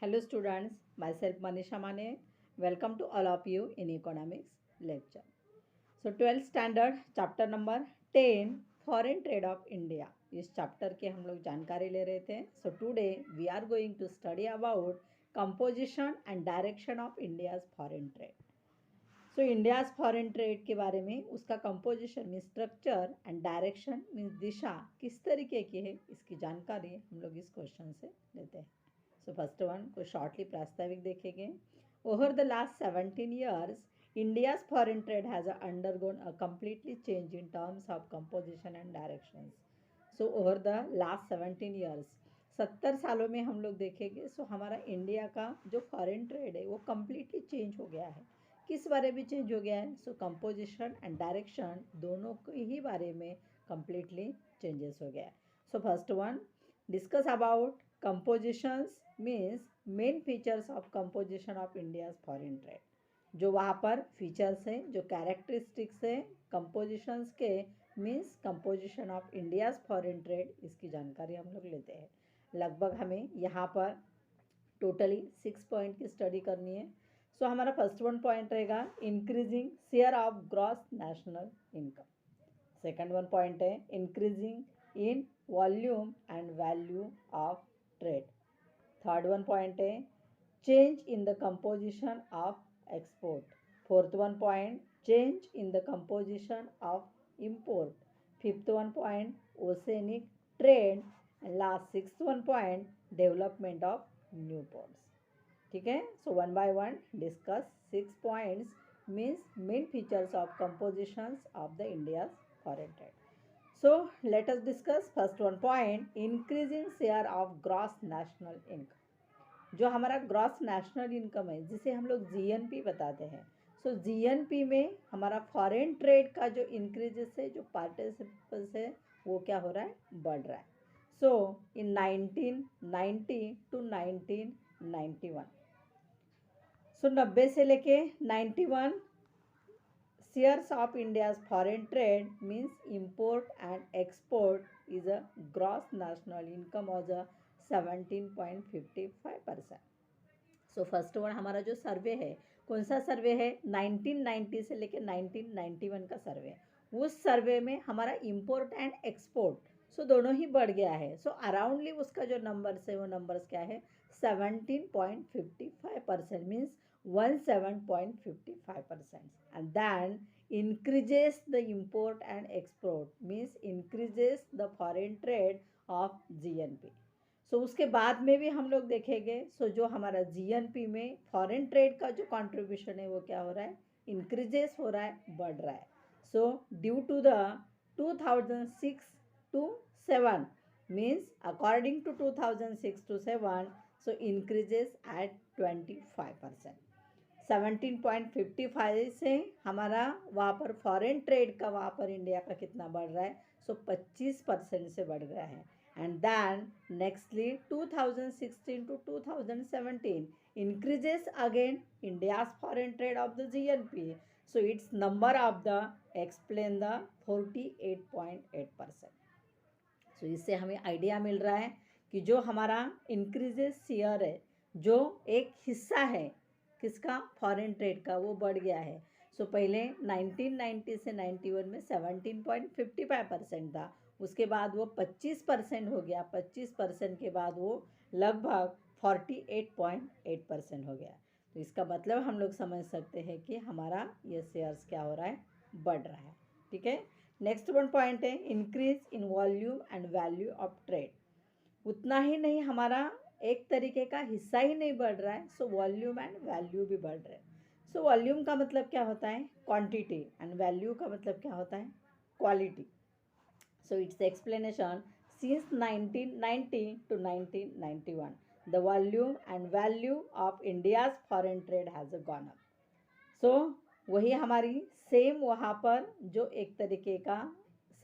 Hello students, myself Manisha Mane. Welcome to all of you in economics lecture. So 12th standard chapter number 10 foreign trade of India. इस chapter के हम लोग जानकारी ले रहे थे. So today we are going to study about composition and direction of India's foreign trade. So India's foreign trade के बारे में उसका composition में structure and direction मीन्स दिशा किस तरीके की है इसकी जानकारी हम लोग इस क्वेश्चन से लेते हैं. So first one को shortly प्रास्ताविक देखेंगे. Over the last 17 years, India's foreign trade has undergone a completely change in terms of composition and directions. So over the last 17 years, 70 सालों में हम लोग देखेंगे सो हमारा इंडिया का जो फॉरेन ट्रेड है वो कम्प्लीटली चेंज हो गया है. किस बारे में चेंज हो गया है? सो कंपोजिशन एंड डायरेक्शन दोनों के ही बारे में कम्प्लीटली चेंजेस हो गया है. So first one discuss about compositions means main features of composition of India's foreign trade. जो वहाँ पर फीचर्स हैं जो कैरेक्टरिस्टिक्स है कंपोजिशंस के means composition of India's foreign trade इसकी जानकारी हम लोग लेते हैं. लगभग हमें यहाँ पर टोटली 6 पॉइंट की स्टडी करनी है. सो हमारा फर्स्ट वन पॉइंट रहेगा increasing share of gross national income. Second one point है increasing in volume and value of trade. Third one point है change in the composition of export. Fourth one point change in the composition of import. Fifth one point oceanic trade and last sixth one point development of new ports. ठीक है. So one by one discuss 6 points means main features of compositions of the India's foreign trade. So let us discuss first one point increasing share of gross national income. जो हमारा gross national income है जिसे हम लोग GNP बताते हैं. सो GNP में हमारा फॉरेन ट्रेड का जो इंक्रीजेस है जो पार्टिसिपेंट्स है वो क्या हो रहा है? बढ़ रहा है. सो इन 1990 टू 1991 सो 90 से लेके 91 shares of India's foreign trade means import and export is a gross national income of 17.55%. So first one हमारा जो सर्वे है कौन सा सर्वे है? 1990 से लेके 1991 का सर्वे. उस सर्वे में हमारा इम्पोर्ट एंड एक्सपोर्ट सो दोनों ही बढ़ गया है. सो अराउंडली उसका जो नंबर्स है वो नंबर्स क्या है? 17.55% means 17.55%. and then increases the import and export means increases the foreign trade of GNP. सो उसके बाद में भी हम लोग देखेंगे. सो जो हमारा जीएनपी में फॉरेन ट्रेड का जो कंट्रीब्यूशन है वो क्या हो रहा है? इंक्रीजेस हो रहा है, बढ़ रहा है. So due to the 2006 to 7 means according to 2006 to 7 so increases at 25%. 17.55 से हमारा वहाँ पर फॉरेन ट्रेड का वहाँ पर इंडिया का कितना बढ़ रहा है? सो 25% से बढ़ गया है. And then nextly 2016 to 2017 increases again India's foreign trade of the GNP. So its number of the explain the 48.8%. So इससे हमें आइडिया मिल रहा है कि जो हमारा इंक्रीजेस शेयर है जो एक हिस्सा है किसका? फॉरेन ट्रेड का, वो बढ़ गया है. सो पहले 1990 से 91 में 17.55% था. उसके बाद वो 25% हो गया. 25% के बाद वो लगभग 48.8% हो गया. तो इसका मतलब हम लोग समझ सकते हैं कि हमारा ये शेयर्स क्या हो रहा है? बढ़ रहा है. ठीक है. नेक्स्ट वन पॉइंट है increase in volume and value of trade. उतना ही नहीं हमारा एक तरीके का हिस्सा ही नहीं बढ़ रहा है. सो वॉल्यूम एंड वैल्यू भी बढ़ रहे हैं. सो वॉल्यूम का मतलब क्या होता है? क्वांटिटी. एंड वैल्यू का मतलब क्या होता है? Quality. So its explanation since 1990 to 1991 the volume and value of India's foreign trade has gone up. So वही हमारी सेम वहाँ पर जो एक तरीके का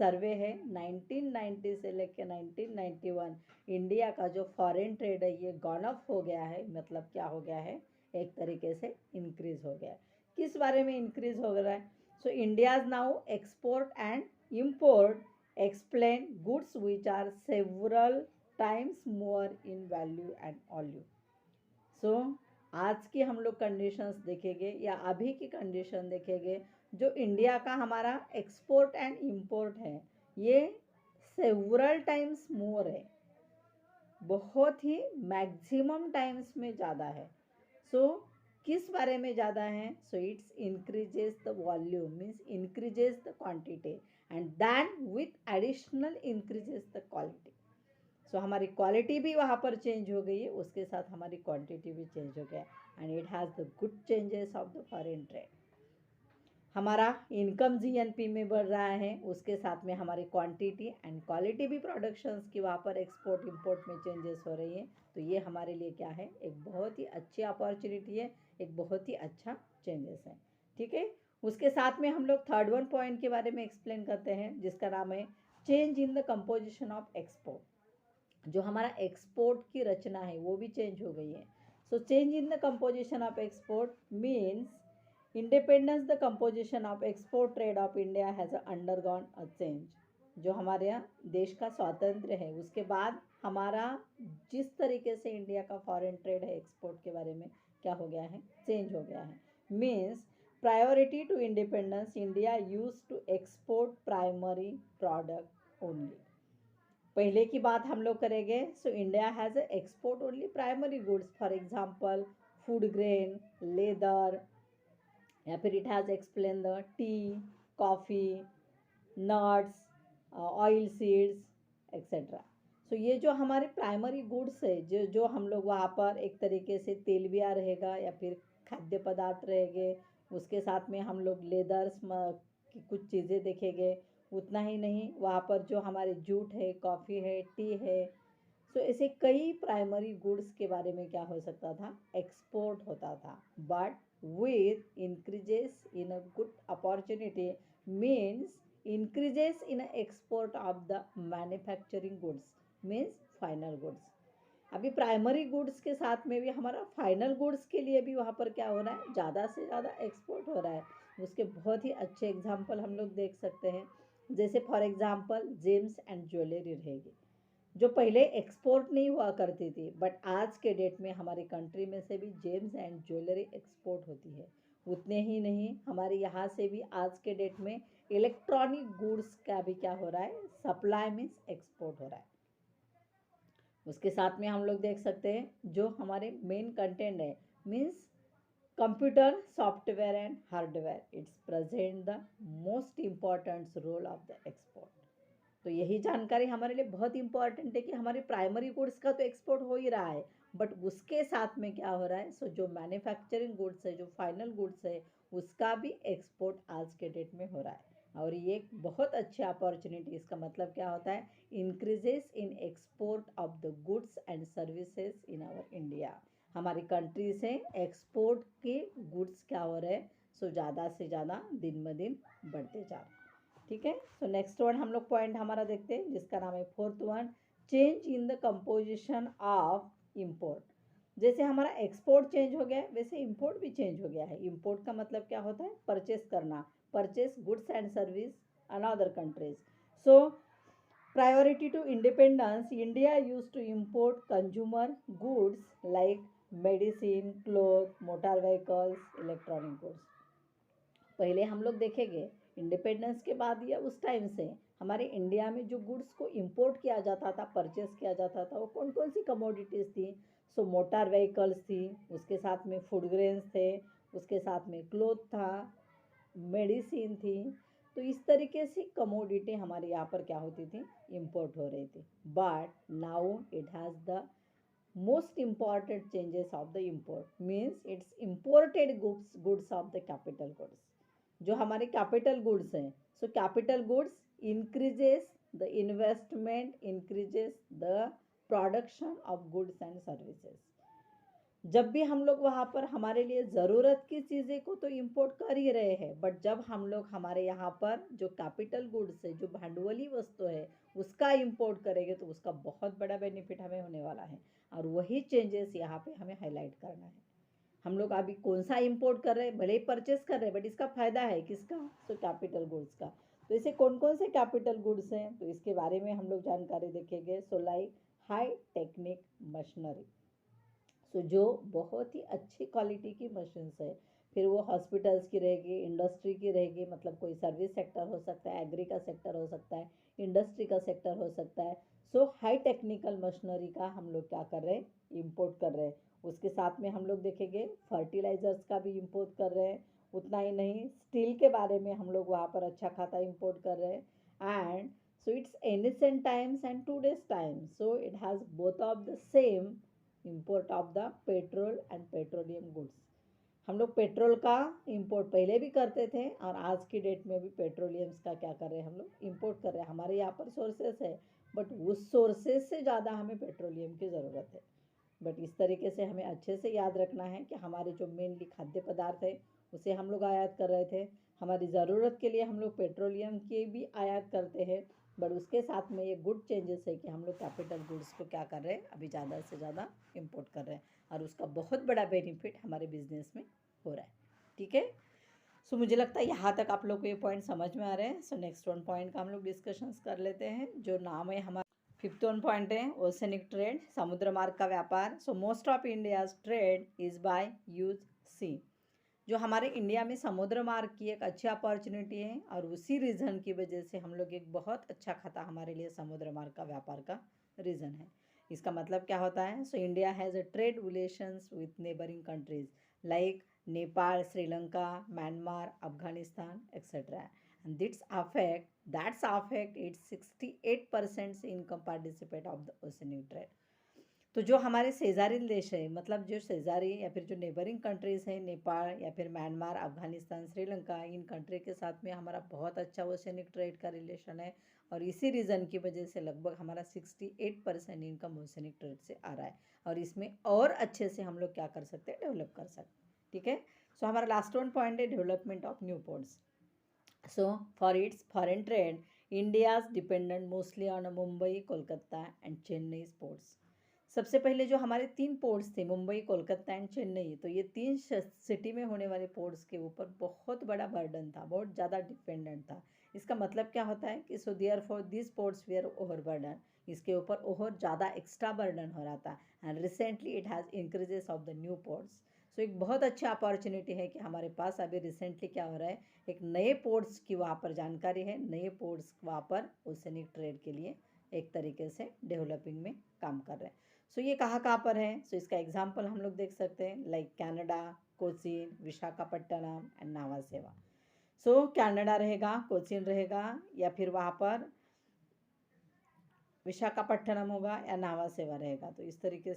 सर्वे है 1990 से लेकर 1991 इंडिया का जो फॉरेन ट्रेड है ये गॉन अप हो गया है. मतलब क्या हो गया है? एक तरीके से इंक्रीज हो गया है. किस बारे में इंक्रीज हो रहा है? सो India's now export and import explain goods which are several times more in value and volume. सो आज की हम लोग कंडीशंस देखेंगे या अभी की कंडीशन देखेंगे, जो इंडिया का हमारा एक्सपोर्ट एंड इंपोर्ट है ये सेवरल टाइम्स मोर है, बहुत ही मैक्सिमम टाइम्स में ज़्यादा है। सो किस बारे में ज़्यादा है? So it's increases the volume, means increases the quantity and then with additional increases the quality. So हमारी क्वालिटी भी वहाँ पर चेंज हो गई है, उसके साथ हमारी क्वांटिटी भी चेंज हो गया and it has the good changes of the foreign trade. हमारा इनकम जीएनपी में बढ़ रहा है, उसके साथ में हमारी क्वांटिटी एंड क्वालिटी भी प्रोडक्शंस की वहाँ पर एक्सपोर्ट इंपोर्ट में चेंजेस हो रही है। तो ये हमारे लिए क्या है? एक बहुत ही अच्छी अपॉर्चुनिटी है, एक बहुत ही अच्छा चेंजेस है। ठीक है, उसके साथ में हम लोग थर्ड वन पॉइंट के बारे में एक्सप्लेन करते हैं, जिसका नाम है change in the composition of export. जो हमारा एक्सपोर्ट की रचना है वो भी चेंज हो गई है। So change in the composition of export means independence the composition of export trade off India has undergone a change. जो हमारे यहाँ देश का स्वातंत्र्य है उसके बाद हमारा जिस तरीके से इंडिया का फॉरेन ट्रेड है एक्सपोर्ट के बारे में क्या हो गया है? चेंज हो गया है। Means priority to independence India use to export primary product only. पहले की बात हम लोग करेंगे। So India has export only primary goods, for example food grain, leather, या फिर it has explain the tea, coffee, nuts, oil seeds etcetera. So ये जो हमारे प्राइमरी गुड्स है, जो जो हम लोग वहाँ पर एक तरीके से तेलबिया रहेगा या फिर खाद्य पदार्थ रहेंगे, उसके साथ में हम लोग लेदर्स की कुछ चीज़ें देखेंगे। उतना ही नहीं, वहाँ पर जो हमारे जूट है, कॉफ़ी है, टी है, सो ऐसे कई प्राइमरी गुड्स के बारे में क्या हो सकता था? एक्सपोर्ट होता था। But with increases in a good opportunity means increases in a export of the manufacturing goods means final goods। अभी प्राइमरी गुड्स के साथ में भी हमारा फाइनल गुड्स के लिए भी वहाँ पर क्या हो रहा है? ज़्यादा से ज़्यादा एक्सपोर्ट हो रहा है। उसके बहुत ही अच्छे एग्जाम्पल हम लोग देख सकते हैं, जैसे for example James and jewellery रहेगी, जो पहले एक्सपोर्ट नहीं हुआ करती थी, बट आज के डेट में हमारी कंट्री में से भी जेम्स एंड ज्वेलरी एक्सपोर्ट होती है। उतने ही नहीं, हमारे यहाँ से भी आज के डेट में इलेक्ट्रॉनिक गुड्स का भी क्या हो रहा है? सप्लाई मीन्स एक्सपोर्ट हो रहा है। उसके साथ में हम लोग देख सकते हैं जो हमारे मेन कंटेंट है, means computer software and hardware, it's present the most important role of the export. तो यही जानकारी हमारे लिए बहुत इंपॉर्टेंट है कि हमारे प्राइमरी गुड्स का तो एक्सपोर्ट हो ही रहा है, बट उसके साथ में क्या हो रहा है? सो जो मैन्युफैक्चरिंग गुड्स है, जो फाइनल गुड्स है, उसका भी एक्सपोर्ट आज के डेट में हो रहा है। और ये एक बहुत अच्छी अपॉर्चुनिटी, इसका मतलब क्या होता है? Increases in export of the goods and services in our India. हमारी कंट्री से एक्सपोर्ट के गुड्स क्या हो रहे हैं? सो ज़्यादा से ज़्यादा दिन ब दिन बढ़ते जा रहे हैं। ठीक है, सो नेक्स्ट वन हम लोग पॉइंट हमारा देखते हैं, जिसका नाम है fourth one, change in the composition of import. जैसे हमारा एक्सपोर्ट चेंज हो गया है, वैसे इंपोर्ट भी चेंज हो गया है। इंपोर्ट का मतलब क्या होता है? परचेस करना, purchase goods and service another countries. So priority to independence India use to import consumer goods like medicine, cloth, motor vehicles, electronic goods. पहले हम लोग देखेंगे इंडिपेंडेंस के बाद या उस टाइम से हमारे इंडिया में जो गुड्स को इंपोर्ट किया जाता था, परचेस किया जाता था, वो कौन कौन सी कमोडिटीज़ थी? सो मोटर व्हीकल्स थी, उसके साथ में फूड ग्रेन्स थे, उसके साथ में क्लोथ था, मेडिसिन थी। तो इस तरीके से कमोडिटी हमारे यहाँ पर क्या होती थी? इंपोर्ट हो रही थी। But now it has the most important changes of the import means it's imported goods of the capital goods। जो हमारे कैपिटल गुड्स हैं, so capital goods increases the investment, increases the production of goods and services. जब भी हम लोग वहाँ पर हमारे लिए ज़रूरत की चीज़ें को तो इंपोर्ट कर ही रहे हैं, बट जब हम लोग हमारे यहाँ पर जो कैपिटल गुड्स है, जो भांडवली वस्तु है, उसका इंपोर्ट करेंगे तो उसका बहुत बड़ा बेनिफिट हमें होने वाला है। और वही चेंजेस यहाँ पे हमें हाईलाइट करना है। हम लोग अभी कौन सा इंपोर्ट कर रहे हैं? भले ही परचेस कर रहे हैं, बट इसका फ़ायदा है किसका? सो कैपिटल गुड्स का। तो इसे कौन कौन से कैपिटल गुड्स हैं, तो इसके बारे में हम लोग जानकारी देखेंगे। So like high technique machinery. So जो बहुत ही अच्छी क्वालिटी की मशीन्स है, फिर वो हॉस्पिटल्स की रहेगी, इंडस्ट्री की रहेगी, मतलब कोई सर्विस सेक्टर हो सकता है, एग्री का सेक्टर हो सकता है, इंडस्ट्री का सेक्टर हो सकता है। सो हाई टेक्निकल मशीनरी का हम लोग क्या कर रहे हैं, इम्पोर्ट कर रहे हैं। उसके साथ में हम लोग देखेंगे फर्टिलाइजर्स का भी इम्पोर्ट कर रहे हैं। उतना ही नहीं, स्टील के बारे में हम लोग वहाँ पर अच्छा खासा इम्पोर्ट कर रहे हैं। And so it's ancient times and today's time, so it has both of the same import of the petrol and petroleum goods। हम लोग पेट्रोल का इंपोर्ट पहले भी करते थे और आज की डेट में भी पेट्रोलियम्स का क्या कर रहे हैं, हम लोग इंपोर्ट कर रहे हैं। हमारे यहाँ पर सोर्सेस है, बट उस सोर्सेस से ज़्यादा हमें पेट्रोलियम की ज़रूरत है। बट इस तरीके से हमें अच्छे से याद रखना है कि हमारे जो मेनली खाद्य पदार्थ है उसे हम लोग आयात कर रहे थे। हमारी ज़रूरत के लिए हम लोग पेट्रोलियम की भी आयात करते हैं, बट उसके साथ में ये गुड चेंजेस है कि हम लोग कैपिटल गुड्स को क्या कर रहे हैं, अभी ज़्यादा से ज़्यादा इम्पोर्ट कर रहे हैं और उसका बहुत बड़ा बेनिफिट हमारे बिजनेस में हो रहा है। ठीक है, सो मुझे लगता है यहाँ तक आप लोग को ये पॉइंट समझ में आ रहे हैं। सो नेक्स्ट वन पॉइंट का हम लोग डिस्कशंस कर लेते हैं, जो नाम है हमारा फिफ्थ वन पॉइंट है ओशनिक ट्रेड, समुद्र मार्ग का व्यापार। So most of India's trade is by use sea. जो हमारे इंडिया में समुद्र मार्ग की एक अच्छी अपॉर्चुनिटी है और उसी रीज़न की वजह से हम लोग एक बहुत अच्छा खाता हमारे लिए समुद्र मार्ग का व्यापार का रीज़न है। इसका मतलब क्या होता है, सो India has a trade relations with neighbouring countries like Nepal, Sri Lanka, Myanmar, Afghanistan etcetera, and that's affect its 68% income participate of the oceanic trade। तो जो हमारे शेजारी देश है, मतलब जो शेजारी या फिर जो नेबरिंग कंट्रीज़ हैं, नेपाल या फिर Myanmar, Afghanistan, Sri Lanka, in country के साथ में हमारा बहुत अच्छा ओशनिक ट्रेड का रिलेशन है और इसी रीज़न की वजह से लगभग हमारा 68% इनकम ओशनिक ट्रेड से आ रहा है और इसमें और अच्छे से हम लोग क्या कर सकते हैं, डेवलप कर सकते हैं। ठीक है, सो हमारा लास्ट वन पॉइंट है development of new ports. So for its foreign trade India's dependent mostly on Mumbai, Kolkata and Chennai ports. सबसे पहले जो हमारे 3 पोर्ट्स थे, मुंबई, कोलकाता एंड चेन्नई, तो ये 3 सिटी में होने वाले पोर्ट्स के ऊपर बहुत बड़ा बर्डन था, बहुत ज़्यादा डिपेंडेंट था। इसका मतलब क्या होता है कि so there for this ports where over burden, इसके ऊपर और ज़्यादा एक्स्ट्रा बर्डन हो रहा था। And recently it has increases of the new ports. So एक बहुत अच्छी अपॉर्चुनिटी है कि हमारे पास अभी रिसेंटली क्या हो रहा है, एक नए पोर्ट्स की वहाँ पर जानकारी है, नए पोर्ट्स वहाँ पर ओशनिक ट्रेड के लिए एक तरीके से डेवलपिंग में काम कर रहे हैं। सो ये कहाँ पर है, सो इसका एग्जाम्पल हम लोग देख सकते हैं, like Canada, Cochin, Visakhapatnam and Nhava Sheva. So Canada रहेगा, कोचीन रहेगा, या फिर वहाँ पर विशाखापट्टनम होगा या नावा सेवा रहेगा। तो इस तरीके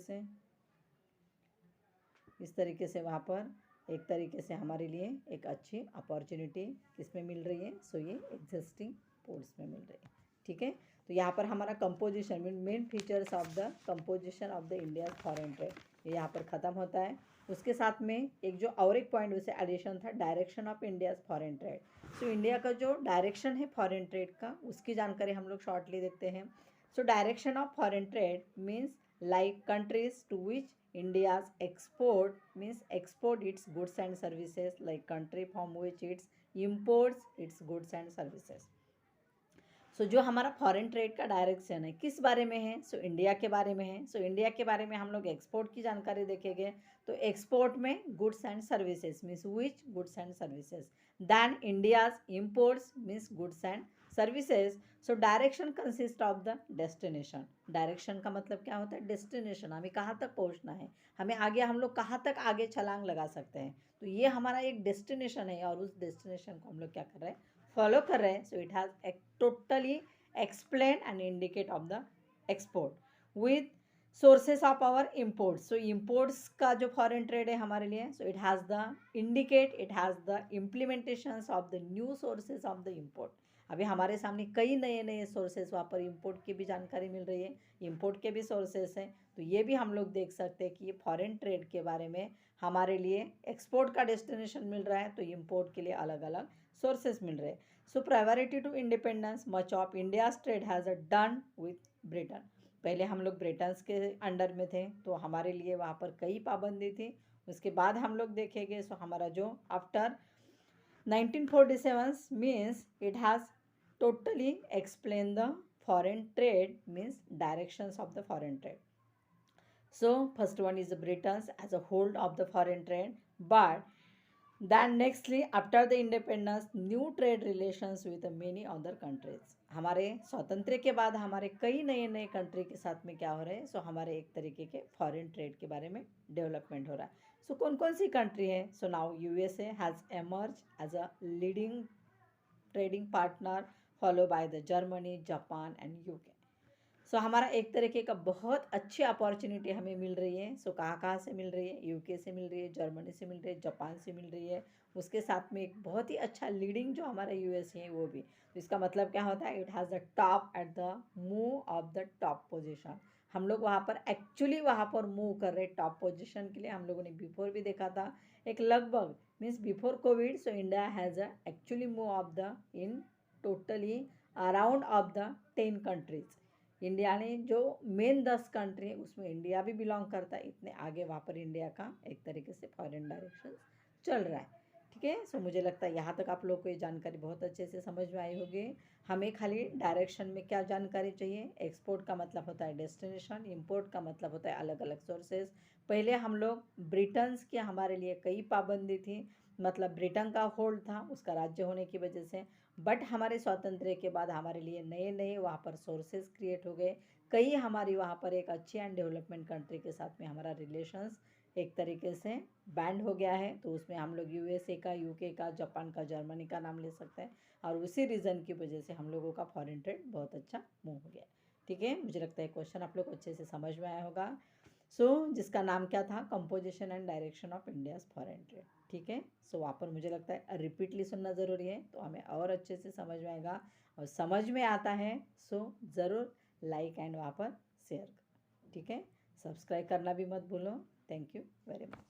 से वहाँ पर एक तरीके से हमारे लिए एक अच्छी अपॉर्चुनिटी किसमें मिल रही है, सो ये एग्जिस्टिंग पोर्ट्स में मिल रही है। ठीक है, तो यहाँ पर हमारा composition main features of the composition of the India foreign trade ये यहाँ पर ख़त्म होता है। उसके साथ में एक जो और एक पॉइंट उसे एडिशन था, direction of India's foreign trade. So India का जो डायरेक्शन है फॉरेन ट्रेड का, उसकी जानकारी हम लोग शॉर्टली देखते हैं। So direction of foreign trade means like countries to which India's export means export its goods and services, like country from which it imports its goods and services। सो जो हमारा foreign trade का direction है किस बारे में है, so India के बारे में है। सो इंडिया के बारे में हम लोग एक्सपोर्ट की जानकारी देखेंगे, तो एक्सपोर्ट में goods and services means which goods and services, than India's imports means goods and services. So direction consist of the destination. Direction का मतलब क्या होता है, डेस्टिनेशन, हमें कहाँ तक पहुँचना है, हमें आगे हम लोग कहाँ तक आगे छलांग लगा सकते हैं, तो ये हमारा एक डेस्टिनेशन है और उस डेस्टिनेशन को हम लोग क्या कर रहे हैं, फॉलो कर रहे हैं। So it has totally explain and indicate of the export with sources of our imports. So imports का जो फॉरेन ट्रेड है हमारे लिए, so it has the indicate, it has the implementations of the new sources of the import. अभी हमारे सामने कई नए नए सोर्सेज वहाँ पर इम्पोर्ट की भी जानकारी मिल रही है, इम्पोर्ट के भी सोर्सेज हैं, तो ये भी हम लोग देख सकते हैं कि ये फॉरेन ट्रेड के बारे में हमारे लिए एक्सपोर्ट का डेस्टिनेशन मिल रहा है, तो इम्पोर्ट के लिए अलग अलग सोर्सेज मिल रहे हैं। So priority to independence much of India's trade has done with Britain. पहले हम लोग ब्रिटेन्स के अंडर में थे, तो हमारे लिए वहाँ पर कई पाबंदी थी। उसके बाद हम लोग देखेंगे, सो हमारा जो after 1947 means it has totally explain the foreign trade means directions of the foreign trade. So first one is Britain's as a hold of the foreign trade, but then nextly after the independence new trade relations with many other countries. हमारे स्वातंत्र्य के बाद हमारे कई नए नए country के साथ में क्या हो रहे हैं, सो हमारे एक तरीके के फॉरेन ट्रेड के बारे में डेवलपमेंट हो रहा है. सो कौन कौन सी कंट्री है? So now USA has emerge as a leading trading partner, follow by the Germany, Japan and UK. So हमारा एक तरीके का बहुत अच्छी अपॉर्चुनिटी हमें मिल रही है. सो कहाँ कहाँ से मिल रही है? यूके से मिल रही है, जर्मनी से मिल रही है, जापान से मिल रही है. उसके साथ में एक बहुत ही अच्छा लीडिंग जो हमारा यूएस है वो भी. तो इसका मतलब क्या होता है? It has the top at the move of the top position. हम लोग वहाँ पर एक्चुअली वहाँ पर मूव कर रहे टॉप पोजिशन के लिए. हम लोगों ने बिफोर भी देखा था एक लगभग means before Covid. So India has a actually move of the in totally around of the 10 countries. India ने जो मेन 10 कंट्री है उसमें इंडिया भी बिलोंग करता है. इतने आगे वहाँ पर इंडिया का एक तरीके से फॉरेन डायरेक्शन चल रहा है. ठीक है. सो मुझे लगता है यहाँ तक आप लोग को ये जानकारी बहुत अच्छे से समझ में आई होगी. हमें खाली डायरेक्शन में क्या जानकारी चाहिए? एक्सपोर्ट का मतलब होता है डेस्टिनेशन, इम्पोर्ट का मतलब होता है अलग अलग सोर्सेज. पहले हम लोग ब्रिटन्स की हमारे लिए कई पाबंदी थी, मतलब ब्रिटेन का होल्ड था उसका राज्य होने की वजह से. बट हमारे स्वातंत्र्य के बाद हमारे लिए नए नए वहाँ पर सोर्सेज क्रिएट हो गए. कई हमारी वहाँ पर एक अच्छी एंड डेवलपमेंट कंट्री के साथ में हमारा रिलेशंस एक तरीके से बैंड हो गया है. तो उसमें हम लोग यूएसए का, यूके का, जापान का, जर्मनी का नाम ले सकते हैं. और उसी रीज़न की वजह से हम लोगों का फॉरेन ट्रेड बहुत अच्छा मूव हो गया. ठीक है. मुझे लगता है क्वेश्चन आप लोग को अच्छे से समझ में आया होगा. सो जिसका नाम क्या था? Composition and direction of India's foreign trade. ठीक है. सो वहाँ पर मुझे लगता है रिपीटली सुनना ज़रूरी है तो हमें और अच्छे से समझ में आएगा. और समझ में आता है सो ज़रूर लाइक एंड वहाँ पर शेयर. ठीक है. सब्सक्राइब करना भी मत भूलो. Thank you very much.